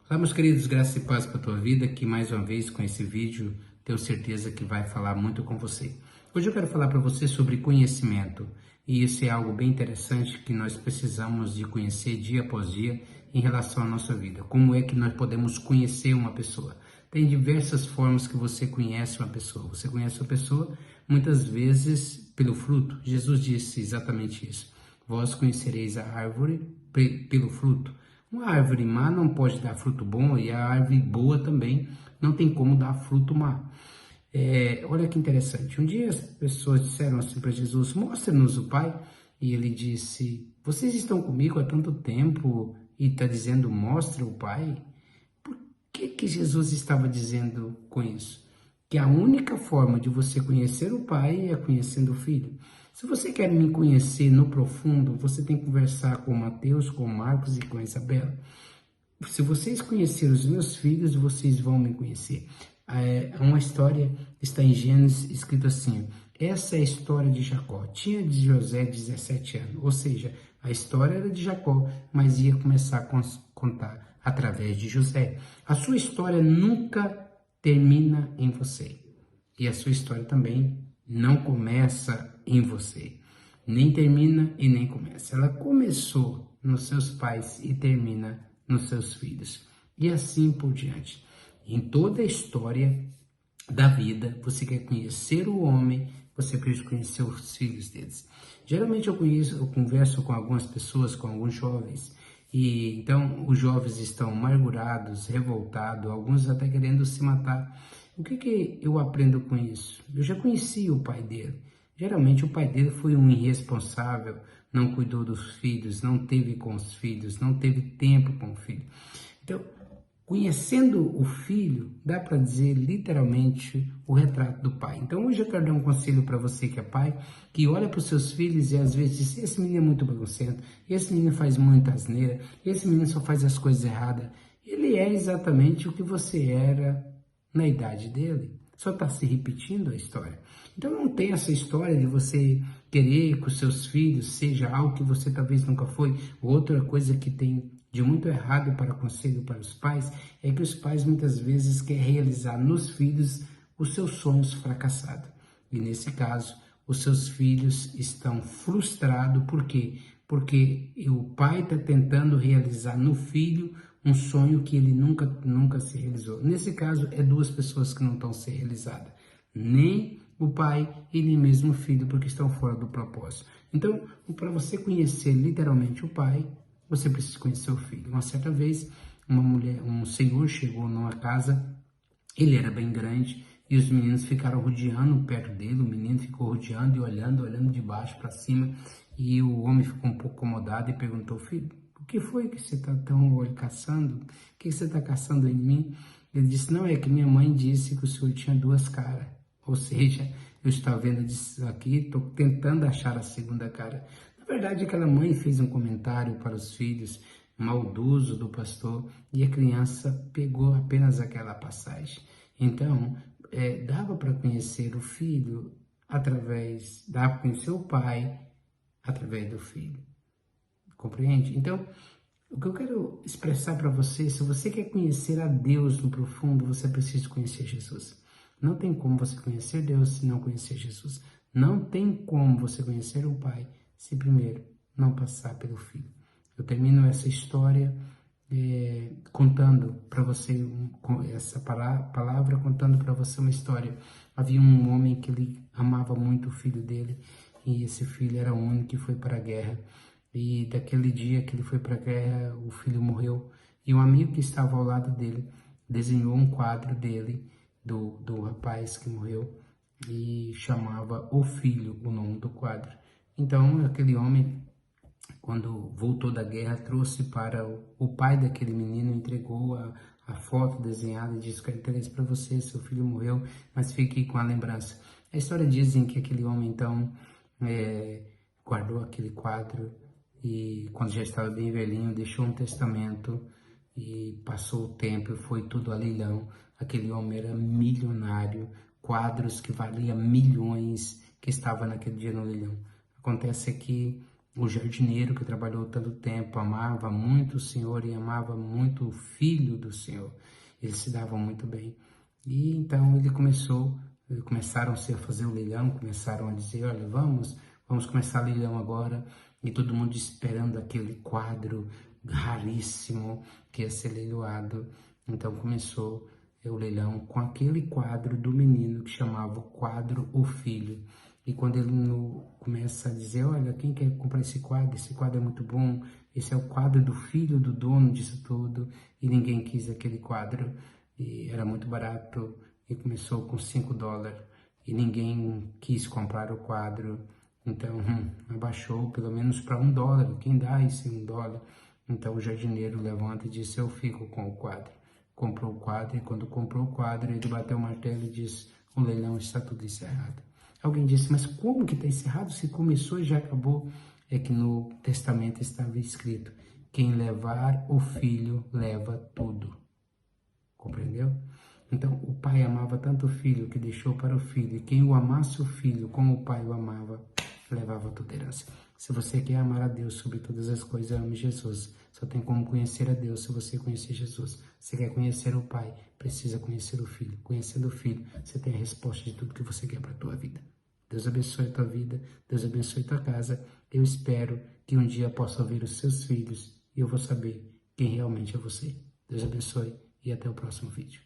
Olá, meus queridos, graça e paz para a tua vida, que mais uma vez com esse vídeo tenho certeza que vai falar muito com você. Hoje eu quero falar para você sobre conhecimento, e isso é algo bem interessante que nós precisamos de conhecer dia após dia em relação à nossa vida. Como é que nós podemos conhecer uma pessoa? Tem diversas formas que você conhece uma pessoa. Você conhece uma pessoa muitas vezes pelo fruto. Jesus disse exatamente isso. Vós conhecereis a árvore pelo fruto. Uma árvore má não pode dar fruto bom e a árvore boa também não tem como dar fruto má. Olha que interessante. Um dia as pessoas disseram assim para Jesus: mostra-nos o Pai. E ele disse: vocês estão comigo há tanto tempo e está dizendo mostra o Pai? Por que Jesus estava dizendo com isso? Que a única forma de você conhecer o Pai é conhecendo o Filho. Se você quer me conhecer no profundo, você tem que conversar com Mateus, com Marcos e com Isabela. Se vocês conhecerem os meus filhos, vocês vão me conhecer. Uma história está em Gênesis escrito assim: essa é a história de Jacó. Tinha de José 17 anos, ou seja, a história era de Jacó, mas ia começar a contar através de José. A sua história nunca termina em você, e a sua história também não começa em você, nem termina e nem começa. Ela começou nos seus pais e termina nos seus filhos, e assim por diante. Em toda a história da vida, você quer conhecer o homem, você precisa conhecer os filhos deles. Geralmente eu converso com algumas pessoas, com alguns jovens, e então os jovens estão amargurados, revoltados, alguns até querendo se matar. O que eu aprendo com isso? Eu já conheci o pai dele. Geralmente o pai dele foi um irresponsável, não cuidou dos filhos, não teve com os filhos, não teve tempo com o filho. Então, conhecendo o filho, dá para dizer literalmente o retrato do pai. Então hoje eu quero dar um conselho para você que é pai, que olha para os seus filhos e às vezes diz: esse menino é muito bagunceiro, esse menino faz muita asneira, esse menino só faz as coisas erradas. Ele é exatamente o que você era na idade dele. Só está se repetindo a história. Então não tem essa história de você querer que os seus filhos seja algo que você talvez nunca foi. Outra coisa que tem de muito errado para conselho para os pais é que os pais muitas vezes querem realizar nos filhos os seus sonhos fracassados. E nesse caso, os seus filhos estão frustrados. Por quê? Porque o pai está tentando realizar no filho um sonho que ele nunca se realizou. Nesse caso, é duas pessoas que não estão se realizadas. Nem o pai e nem mesmo o filho, porque estão fora do propósito. Então, para você conhecer literalmente o pai, você precisa conhecer o filho. Uma certa vez, um senhor chegou numa casa, ele era bem grande, e os meninos ficaram rodeando perto dele. O menino ficou rodeando e olhando de baixo para cima, e o homem ficou um pouco incomodado e perguntou: filho, o que foi que você está tão caçando? O que você está caçando em mim? Ele disse: não, é que minha mãe disse que o senhor tinha duas caras. Ou seja, eu estava vendo isso aqui, estou tentando achar a segunda cara. Na verdade, aquela mãe fez um comentário para os filhos maldoso do pastor e a criança pegou apenas aquela passagem. Então, dava para conhecer o filho dava para conhecer o pai através do filho. Compreende? Então, o que eu quero expressar para você: se você quer conhecer a Deus no profundo, você precisa conhecer Jesus. Não tem como você conhecer Deus se não conhecer Jesus. Não tem como você conhecer o Pai se primeiro não passar pelo Filho. Eu termino essa história contando para você, essa palavra contando para você uma história. Havia um homem que ele amava muito o filho dele, e esse filho era o único que foi para a guerra. E daquele dia que ele foi para a guerra, o filho morreu, e um amigo que estava ao lado dele desenhou um quadro dele, do rapaz que morreu, e chamava O Filho, o nome do quadro. Então aquele homem, quando voltou da guerra, trouxe para o pai daquele menino, entregou a foto desenhada e disse: quero interesse para você, seu filho morreu, mas fique com a lembrança. A história dizem que aquele homem então guardou aquele quadro, e quando já estava bem velhinho, deixou um testamento, e passou o tempo e foi tudo a leilão. Aquele homem era milionário, quadros que valiam milhões que estavam naquele dia no leilão. Acontece que O jardineiro que trabalhou tanto tempo amava muito o Senhor e amava muito o filho do Senhor. Eles se davam muito bem. E então começaram-se a fazer o leilão, começaram a dizer, olha, vamos começar o leilão agora. E todo mundo esperando aquele quadro raríssimo que ia ser leiloado. Então começou o leilão com aquele quadro do menino que chamava o quadro O Filho. E quando ele começa a dizer, olha, quem quer comprar esse quadro é muito bom, esse é o quadro do filho do dono disso tudo, e ninguém quis aquele quadro, e era muito barato, e começou com $5, e ninguém quis comprar o quadro, então abaixou pelo menos para $1, quem dá esse $1? Então o jardineiro levanta e disse, eu fico com o quadro. Comprou o quadro, e quando comprou o quadro, ele bateu o martelo e disse, o leilão está tudo encerrado. Alguém disse, mas como que está encerrado? Se começou e já acabou. É que no testamento estava escrito, quem levar o filho, leva tudo. Compreendeu? Então, o pai amava tanto o filho que deixou para o filho, e quem o amasse o filho como o pai o amava, levava toda a herança. Se você quer amar a Deus sobre todas as coisas, ame Jesus. Só tem como conhecer a Deus se você conhecer Jesus. Se quer conhecer o Pai, precisa conhecer o Filho. Conhecendo o Filho, você tem a resposta de tudo que você quer para a tua vida. Deus abençoe a tua vida, Deus abençoe a tua casa. Eu espero que um dia possa ouvir os seus filhos e eu vou saber quem realmente é você. Deus abençoe e até o próximo vídeo.